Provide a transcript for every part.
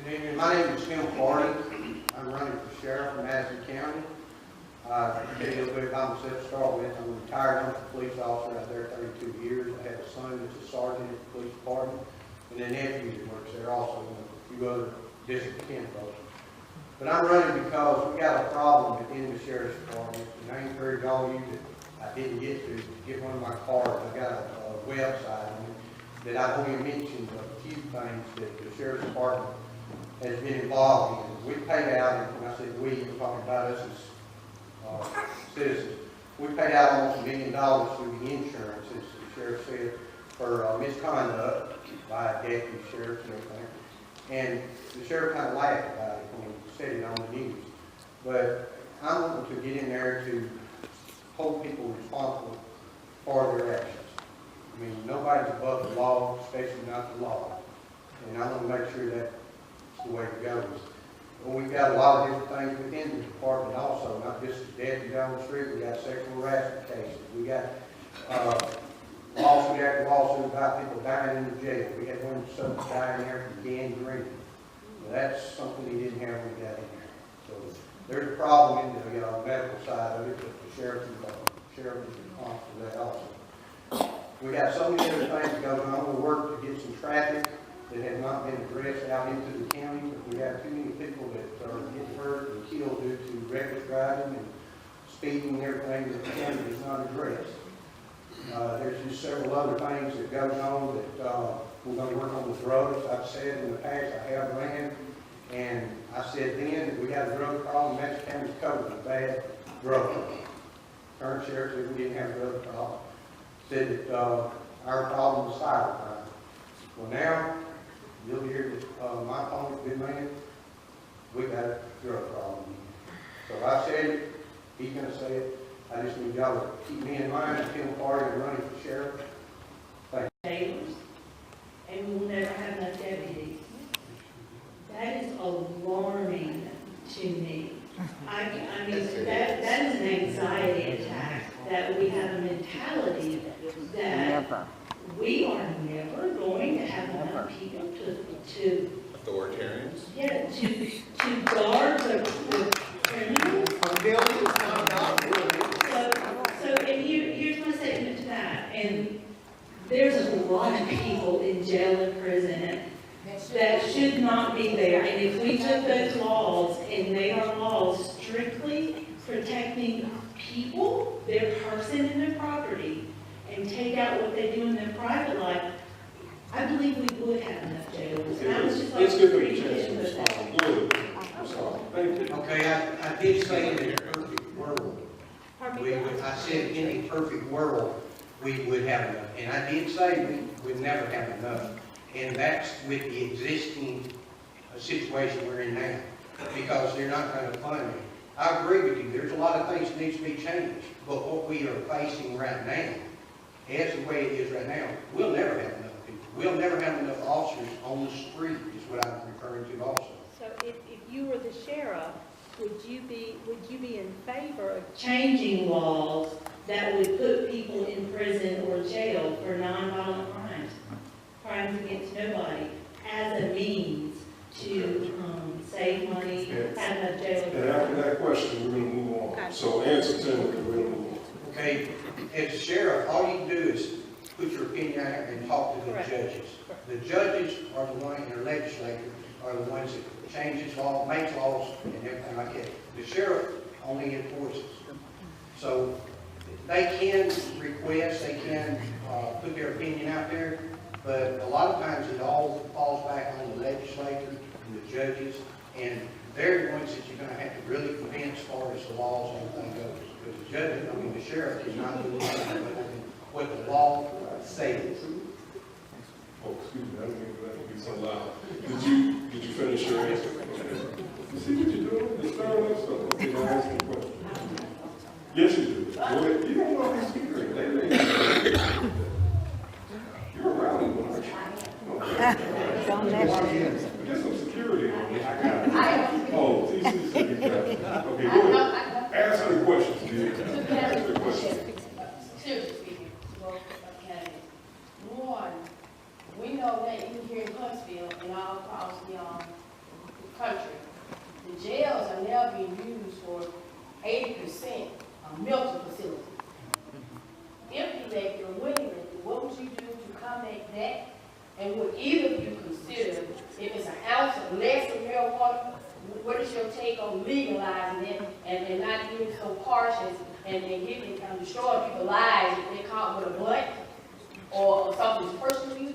Good evening. My name is Clardy. I'm running for sheriff in Madison County. To tell you a little bit about myself to start with, I'm a retired Huntsville police officer out there 32 years. I have a son that's a sergeant at the police department, and a nephew that works there also, and a few other district 10 folks. But I'm running because we got a problem within the sheriff's department, and I encourage all of you that I didn't get to get one of my cards. I got a website on it that I've only mentioned a few things that the sheriff's department has been involved in. We paid out, and when I said we, we're talking about us as citizens. We paid out almost $1 million through the insurance, as the sheriff said, for misconduct by deputy sheriffs and everything. And the sheriff kind of laughed about it when he said it on the news. But I'm wanting to get in there to hold people responsible for their actions. I mean, nobody's above the law, especially not the law. And I want to make sure that's the way it goes. Well, we've got a lot of different things within the department also, not just the deputy down the street. We got sexual harassment cases. We got lawsuit after lawsuit about people dying in the jail. We had one son dying there from gangrene. Well, that's something he didn't have when he got in there. So there's a problem in the medical side of it, but the sheriff is responsible for that also. We got so many other things going on. We work to get some traffic that have not been addressed out into the county. We have too many people that are getting hurt and killed due to reckless driving and speeding and everything that the county does not address. There's just several other things that goes on that we're going to work on the drugs. I've said in the past, I have ran, and I said then that we got a drug problem. Madison County's covered with bad drug problem. Current sheriff said we didn't have a drug problem. Said that our problem was cybercrime. Well, now, you'll hear that my opponent's been man, we got a drug problem. So I said it, he's going to say it. I just need y'all to keep me in mind. I'm Tim Clardy, I'm running for sheriff. Thank you. And we'll never have enough deputies. That is alarming to me. I mean, that is an anxiety attack, that we have a mentality that we are never going to have enough people to authoritarians? Yeah, to guard the criminals. So and here's my statement to that. And there's a lot of people in jail and prison that should not be there. And if we took those laws and made our laws strictly protecting people, their person and their property, and take out what they do in their private life, I believe we would have enough jails. And I was just like, Okay, I did say in a perfect world, I said in a perfect world, we would have enough. And I did say we would never have enough. And that's with the existing situation we're in now, because they're not going to fund it. I agree with you. There's a lot of things that need to be changed. But what we are facing right now, as the way it is right now, we'll never have enough people. We'll never have enough officers on the street, is what I'm referring to also. So if you were the sheriff, would you be in favor of changing laws that would put people in prison or jail for nonviolent crimes against nobody, as a means to save money, have enough jail? And after that question, we're going to move on. Okay. So answer to it, we're going to move on. Okay, as a sheriff, all you can do is put your opinion out and talk to the Correct. judges. The judges are the ones, and the legislators are the ones that change this law, make laws, and everything like that. The sheriff only enforces. So they can request, they can put their opinion out there, but a lot of times it all falls back on the legislators and the judges, and they're the ones that you're going to have to really convince as far as the laws and everything goes. Because the judge, I mean, the sheriff is not doing what the law says. Oh, excuse me, I didn't mean for that to be so loud. Did you finish your answer? Okay. You see what you're doing? You're stirring up stuff. Okay, now ask me a question. Yes, you do. Go ahead. You don't know these people. You're a rowdy one, aren't you? Don't Get some security on me. I got it. Oh, TC said you got it. Okay, go ahead. Ask her the questions, dude. Ask her the questions. Seriously speaking, both candidates. One, we know that even here in Huntsville and all across the what is your take on legalizing it and not being so harsh and giving and destroying people's lives if they're caught with a blunt or something's personal use?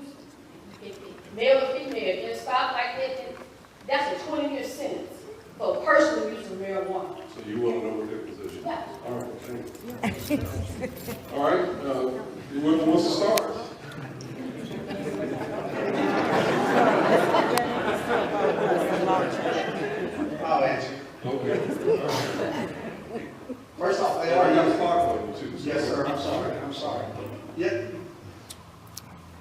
If male or female, just stop like that, then that's a 20-year sentence for personal use of marijuana. So you want to know what their position is? Yeah. All right, thank you. All right, whoever wants to start? I'll answer. Okay. First off, they I are got a using. clock on you too. so- Yes, sir, I'm sorry. Yep.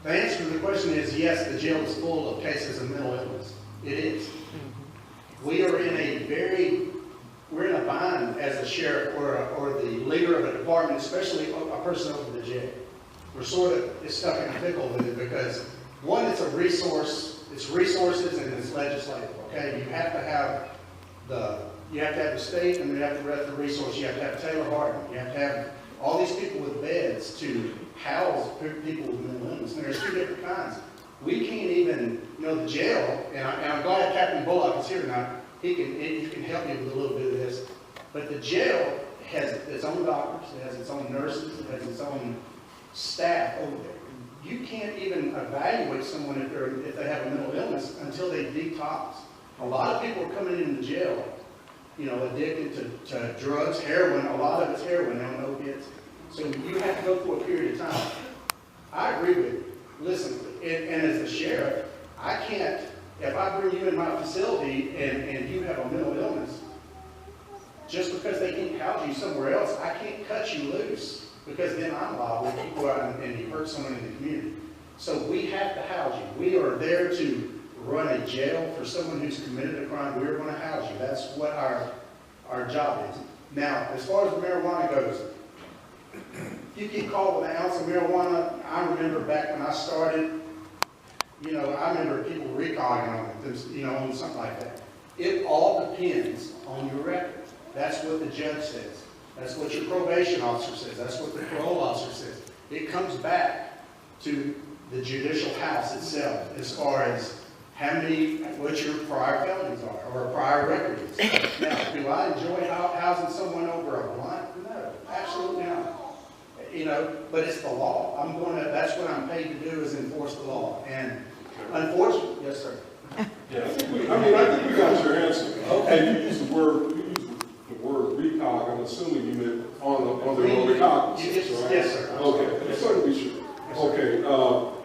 The answer to the question is yes, the jail is full of cases of mental illness. It is. We're in a bind as a sheriff or the leader of a department, especially a person over the jail. We're sort of stuck in a pickle with it because, one, it's a resource, it's resources and it's legislative, okay? You have to have the state and you have to have the resource. You have to have Taylor Harden. You have to have all these people with beds to house people with mental illness. And there's two different kinds. We can't even, the jail, and I'm glad Captain Bullock is here tonight. He can help me with a little bit of this. But the jail has its own doctors, it has its own nurses, it has its own staff over there. You can't even evaluate someone if they have a mental illness until they detox. A lot of people are coming into jail, addicted to drugs, heroin. A lot of it's heroin, now opiates. So you have to go through a period of time. I agree with you. Listen, and as a sheriff, I can't, if I bring you in my facility and you have a mental illness, just because they can't house you somewhere else, I can't cut you loose because then I'm liable if you go out and you hurt someone in the community. So we have to house you. We are there to run a jail for someone who's committed a crime. We're going to house you. That's what our job is. Now, as far as marijuana goes, you get caught with an ounce of marijuana. I remember back when I started, I remember people recalling on it, on something like that. It all depends on your record. That's what the judge says. That's what your probation officer says. That's what the parole officer says. It comes back to the judicial house itself as far as what your prior felonies are or prior record is. Now, do I enjoy housing someone over a blunt? No, absolutely not. But it's the law. That's what I'm paid to do is enforce the law. And unfortunately, yes, sir. Yeah, I think we got your answer. Okay, you used the word recog. I'm assuming you meant on the road recognizance, right? Yes, sir. Okay, just so to be sure. Okay,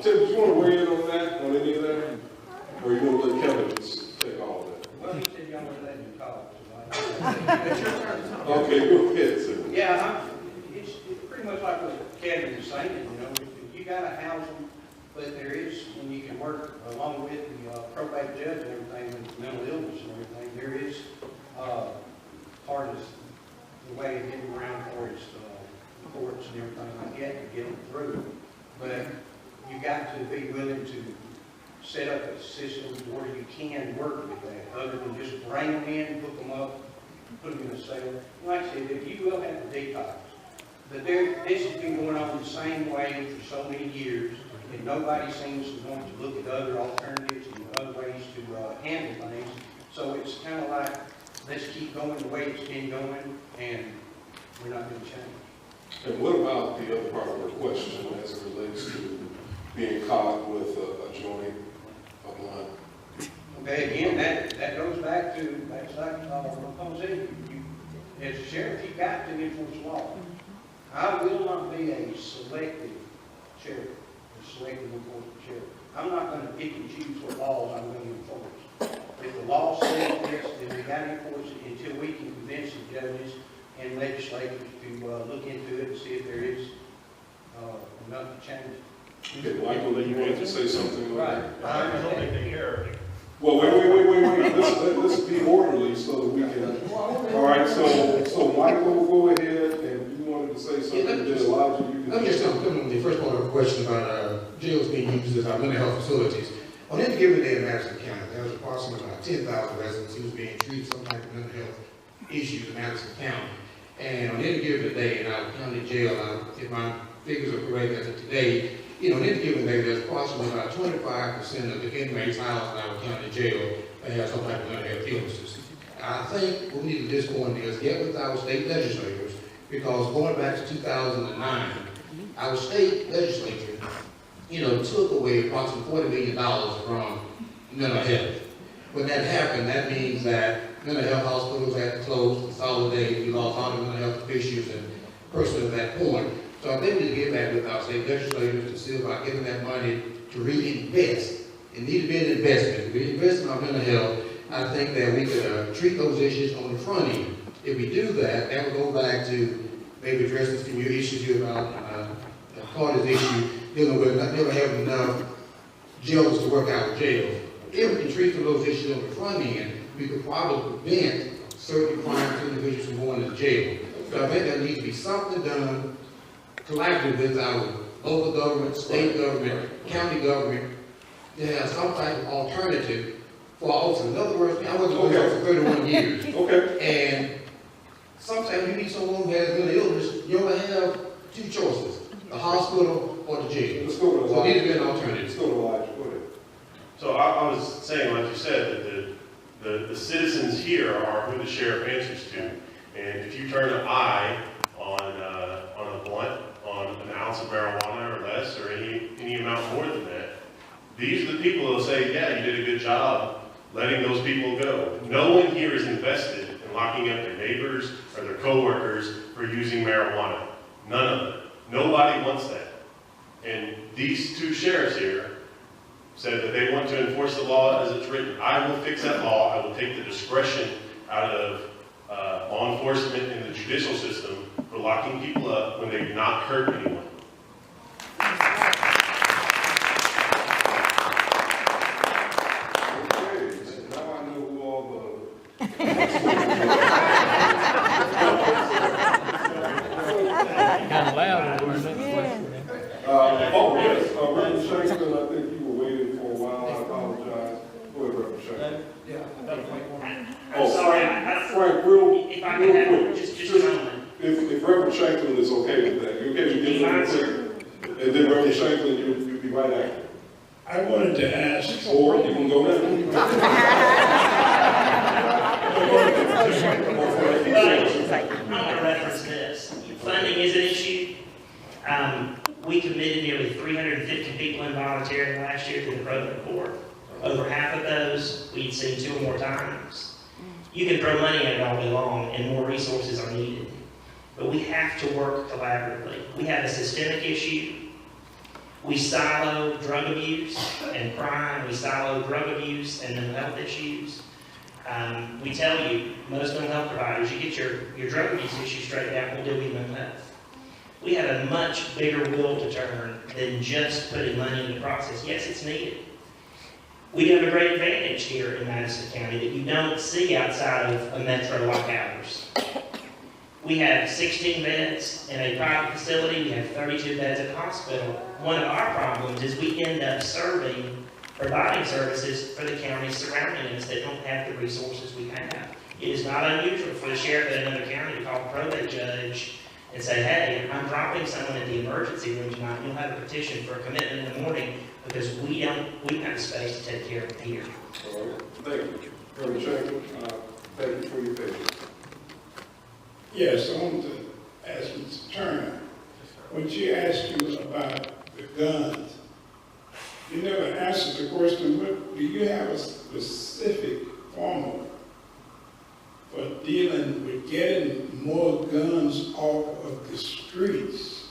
Tim, do you want to weigh in on that, on any of that? Or are you going to let Kevin just take all of that? Well, you said y'all were letting you talk, so it's your turn to talk. Okay, go ahead, sir. Yeah, it's pretty much like what Kevin was saying, you gotta house them, but there is, when you can work along with the probate judge and everything, with mental illness and everything, there is, part of the way of getting around for his courts and everything like that to get them through. But you got to be willing to set up a system where you can work with that, other than just bring them in, hook them up, put them in a cell. Like I said, if you will have a detox, but this has been going on the same way for so many years, and nobody seems to want to look at other alternatives and other ways to handle things. So it's kind of like, let's keep going the way it's been going, and we're not going to change. And what about the other part of the question as it relates to being caught with a joint, a blunt? Okay, again, that goes back to, that's like Rapone said, as a sheriff, you got to enforce the law. I will not be a selective sheriff, a selective enforcement sheriff. I'm not going to pick and choose what laws I'm going to enforce. If the law says this, then we got to enforce it until we can convince the judges and legislators to look into it and see if there is enough to change it. Okay, Michael, then you wanted to say something? Right. Well, wait. Let's be orderly so that we can. All right, so Michael, go ahead, and you wanted to say something. Then Elijah, you can. Let me just come with the first part of the question about jails being used as our mental health facilities. On any given day in Madison County, there was approximately about 10,000 residents who was being treated for some type of mental health issues in Madison County. And on any given day in our county jail, if my figures are correct as of today, on any given day, there's approximately about 25% of the inmates housed in our county jail that have some type of mental health illnesses. I think what we need to do is get with our state legislators, because going back to 2009, our state legislature, took away approximately $40 million from mental health. When that happened, that means that mental health hospitals had to close, consolidate, we lost all the mental health officials and persons at that point. So I think we need to get back with our state legislators to see about getting that money to reinvest. It needs to be an investment. We invest in our mental health. I think that we could treat those issues on the front end. If we do that, that will go back to maybe addressing some of your issues here about Clardy's issue, dealing with not never having enough jails to work out of jail. If we can treat some of those issues on the front end, we could probably prevent certain crimes to individuals from going to jail. So I think there needs to be something done collaboratively with our local government, state government, county government, to have some type of alternative for officers. In other words, I was on for 31 years. Okay. And sometimes you need someone who has mental illness, you only have two choices, the hospital or the jail. Let's go to So it needs to be an alternative. Let's go to Elijah. Go ahead. So I was saying, like you said, that the citizens here are who the sheriff answers to. And if you turn an eye on a blunt, on an ounce of marijuana or less, or any amount more than that, these are the people who will say, yeah, you did a good job letting those people go. No one here is invested in locking up their neighbors or their coworkers for using marijuana. None of them. Nobody wants that. And these two sheriffs here said that they want to enforce the law as it's written. I will fix that law. I will take the discretion out of law enforcement and the judicial system for locking people up when they've not hurt anyone. Okay, now I know who all Kind of loud over there. yes, Reverend Shankston, I think you were waiting for a while. I apologize. Go ahead, Reverend Shankston. I'm sorry, Frank, real if I can have just a moment. If Reverend Shanklin is okay with that, you okay to give him a quick? And then Reverend Shanklin, you'll be right after. I wanted to ask, Or you can go now. I want to reference this. Funding is an issue. We committed nearly 350 people involuntarily last year to the probate court. Over half of those we'd seen 2 or more times. You can throw money at it all day long, and more resources are needed. But we have to work collaboratively. We have a systemic issue. We silo drug abuse and crime. We silo drug abuse and mental health issues. We tell you, most mental health providers, you get your drug abuse issue straightened out, we'll deal with mental health. We have a much bigger will to turn than just putting money in the process. Yes, it's needed. We have a great advantage here in Madison County that you don't see outside of a metro like ours. We have 16 beds in a private facility. We have 32 beds at the hospital. One of our problems is we end up providing services for the counties surrounding us that don't have the resources we have. It is not unusual for the sheriff in another county to call a probate judge and say, hey, I'm dropping someone at the emergency room tonight. You'll have a petition for a commitment in the morning because we don't have the space to take care of it here. All right, thank you. Reverend Shanklin, thank you for your patience. yes, I want to ask Mr. Turner, when she asked you about the guns, you never answered the question, do you have a specific formula for dealing with getting more guns off of the streets?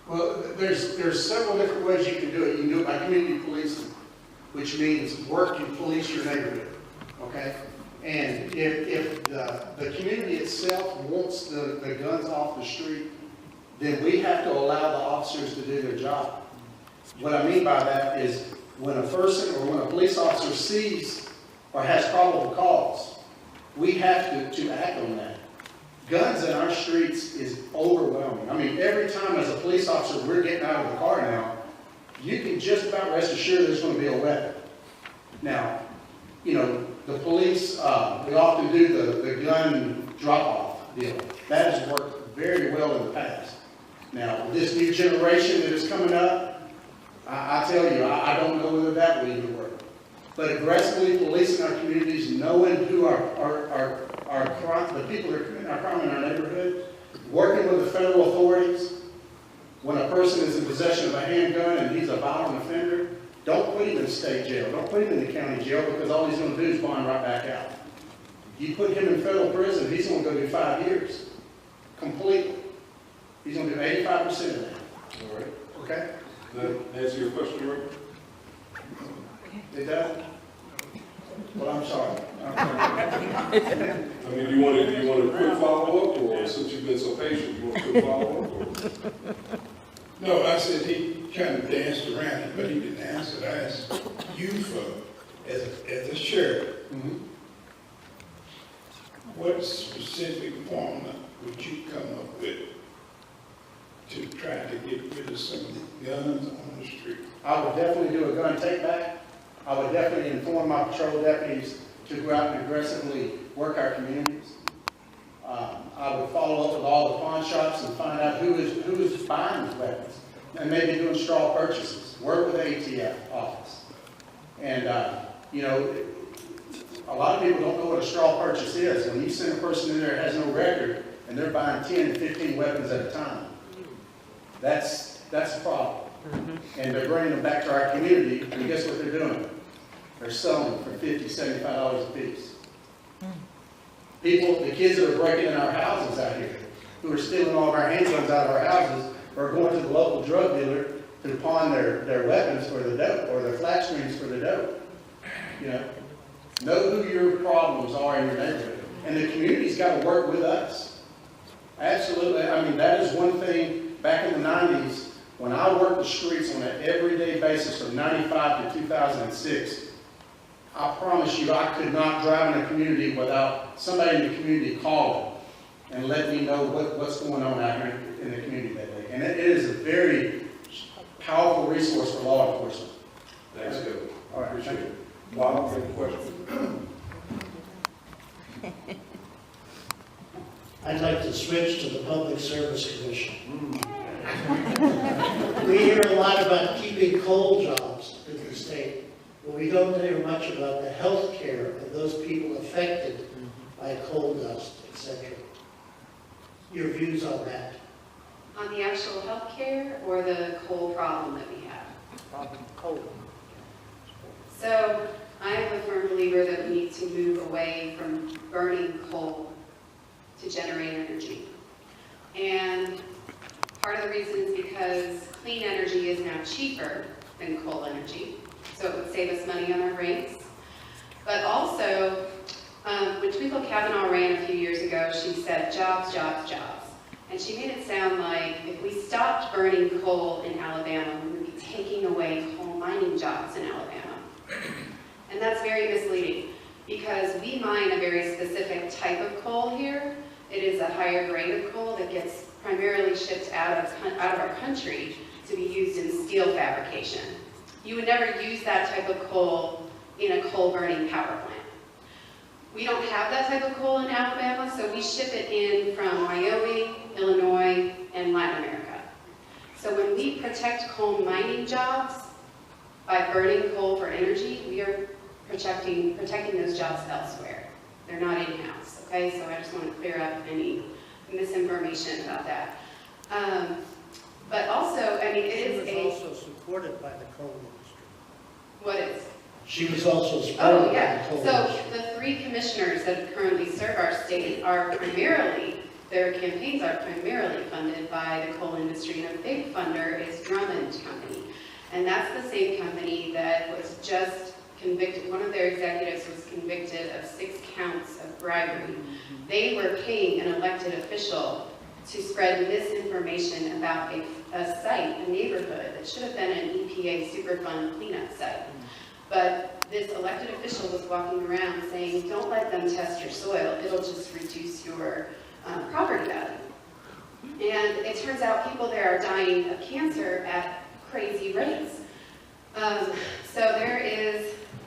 Well, there's several different ways you can do it. You can do it by community policing, which means work and police your neighborhood, okay? And if the community itself wants the guns off the street, then we have to allow the officers to do their job. What I mean by that is when a person or when a police officer sees or has probable cause, we have to act on that. Guns in our streets is overwhelming. I mean, every time as a police officer we're getting out of the car now, you can just about rest assured there's going to be a weapon. Now, you know, the police, we often do the gun drop-off deal. That has worked very well in the past. Now, this new generation that is coming up, I tell you, I don't know whether that will even work. but aggressively policing our communities, knowing who the people that are committing our crime in our neighborhood, working with the federal authorities. When a person is in possession of a handgun and he's a violent offender, don't put him in state jail. Don't put him in the county jail, because all he's going to do is bond right back out. You put him in federal prison, he's going to go do 5 years. Completely. He's going to do 85% of that. All right. Okay? Does that answer your question, Rick? It does? Well, I'm sorry. I mean, do you want a quick follow-up, or since you've been so patient, you want a quick follow-up? No, I said he kind of danced around it, but he didn't answer. I asked you as a sheriff, what specific formula would you come up with to try to get rid of some of the guns on the street? I would definitely do a gun take-back. I would definitely inform my patrol deputies to go out and aggressively work our communities. I would follow up with all the pawn shops and find out who is buying these weapons, and maybe doing straw purchases. Work with the ATF office. And, you know, a lot of people don't know what a straw purchase is. When you send a person in there that has no record, and they're buying 10 to 15 weapons at a time, that's a problem. And they're bringing them back to our community, and guess what they're doing? They're selling for $50, $75 a piece. The kids that are breaking in our houses out here, who are stealing all of our handguns out of our houses, are going to the local drug dealer to pawn their weapons for the dope, or their flat screens for the dope. You know who your problems are in your neighborhood. And the community's got to work with us. Absolutely. I mean, that is one thing back in the 90s, when I worked the streets on an everyday basis from 95 to 2006, I promise you I could not drive in a community without somebody in the community calling and letting me know what's going on out here in the community that day. And it is a very powerful resource for law enforcement. Thanks, Kevin. All right, Appreciate it. Bob, any questions? I'd like to switch to the Public Service Commission. We hear a lot about keeping coal jobs in the state, but we don't hear much about the health care of those people affected by coal dust, etc. Your views on that? On the actual health care or the coal problem that we have? Coal. So I am a firm believer that we need to move away from burning coal to generate energy. And part of the reason is because clean energy is now cheaper than coal energy, so it would save us money on our rates. But also, when Twinkle Kavanaugh ran a few years ago, she said, jobs, jobs, jobs. And she made it sound like if we stopped burning coal in Alabama, we would be taking away coal mining jobs in Alabama. And that's very misleading, because we mine a very specific type of coal here. It is a higher grade of coal that gets primarily shipped out of our country to be used in steel fabrication. You would never use that type of coal in a coal burning power plant. We don't have that type of coal in Alabama, so we ship it in from Wyoming, Illinois, and Latin America. So when we protect coal mining jobs by burning coal for energy, we are protecting those jobs elsewhere. They're not in-house, okay? So I just want to clear up any misinformation about that. But also, I mean, it is She was also supported by the coal industry. What is? She was also supported Oh, by yeah. the coal So industry. the 3 commissioners that currently serve our state are primarily, their campaigns are primarily funded by the coal industry, and a big funder is Drummond Company. And that's the same company that was just convicted, one of their executives was convicted of 6 counts of bribery. They were paying an elected official to spread misinformation about a site, a neighborhood, that should have been an EPA Superfund cleanup site. But this elected official was walking around saying, don't let them test your soil, it'll just reduce your property value. And it turns out people there are dying of cancer at crazy rates.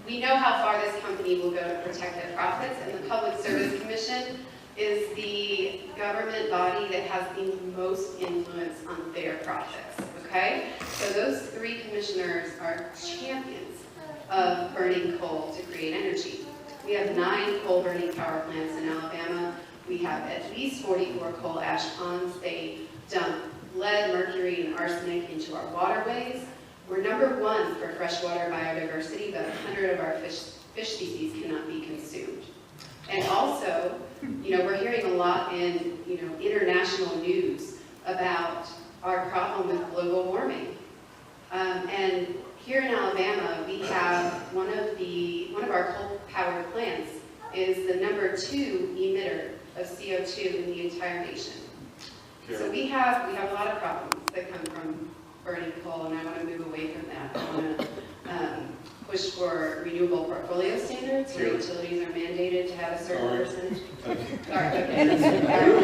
We know how far this company will go to protect their profits, and the Public Service Commission is the government body that has the most influence on their profits, okay? So those 3 commissioners are champions of burning coal to create energy. We have 9 coal-burning power plants in Alabama. We have at least 44 coal ash ponds. They dump lead, mercury, and arsenic into our waterways. We're #1 for freshwater biodiversity, but 100 of our fish species cannot be consumed. And also, we're hearing a lot in, international news about our problem with global warming. And here in Alabama, we have one of our coal-powered plants is the #2 emitter of CO2 in the entire nation. So we have a lot of problems that come from burning coal, and I want to move away from that. I want to push for renewable portfolio standards where utilities are mandated to have a certain percentage. Sorry, okay.